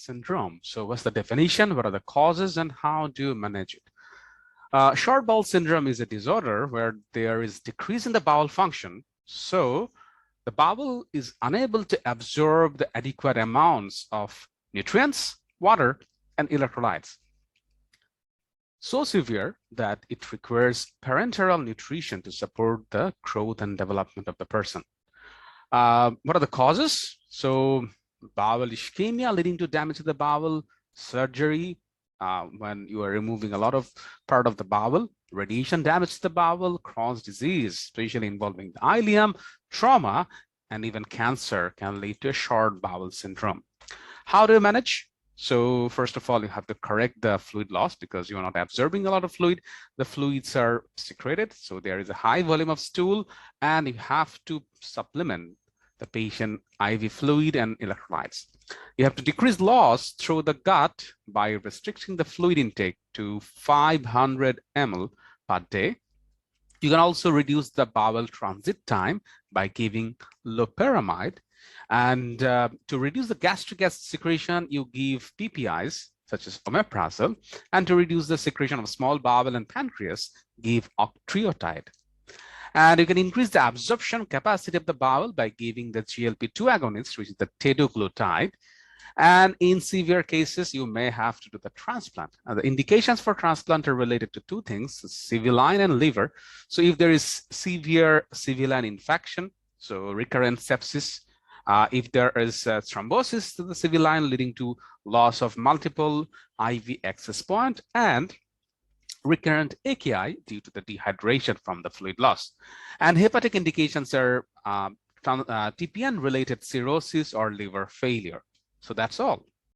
syndrome. So what's the definition? What are the causes and how do you manage it? Short bowel syndrome is a disorder where there is decrease in the bowel function. So the bowel is unable to absorb the adequate amounts of nutrients, water, and electrolytes. So severe that it requires parenteral nutrition to support the growth and development of the person. What are the causes? So bowel ischemia leading to damage to the bowel, surgery when you are removing a lot of part of the bowel, radiation damage to the bowel, Crohn's disease, especially involving the ileum, trauma, and even cancer can lead to a short bowel syndrome. How do you manage? So first of all, you have to correct the fluid loss because you are not absorbing a lot of fluid. The fluids are secreted, so there is a high volume of stool, and you have to supplement the patient IV fluid and electrolytes. You have to decrease loss through the gut by restricting the fluid intake to 500 ml per day. You can also reduce the bowel transit time by giving loperamide. And to reduce the gastric acid secretion, you give PPIs such as omeprazole. And to reduce the secretion of small bowel and pancreas, give octreotide. And you can increase the absorption capacity of the bowel by giving the GLP-2 agonist, which is the teduglutide. And in severe cases, you may have to do the transplant. And the indications for transplant are related to two things, civilline and liver. So if there is severe civilline infection, so recurrent sepsis, if there is thrombosis to the civilline leading to loss of multiple IV access point, and recurrent AKI due to the dehydration from the fluid loss. And hepatic indications are TPN-related cirrhosis or liver failure. So that's all.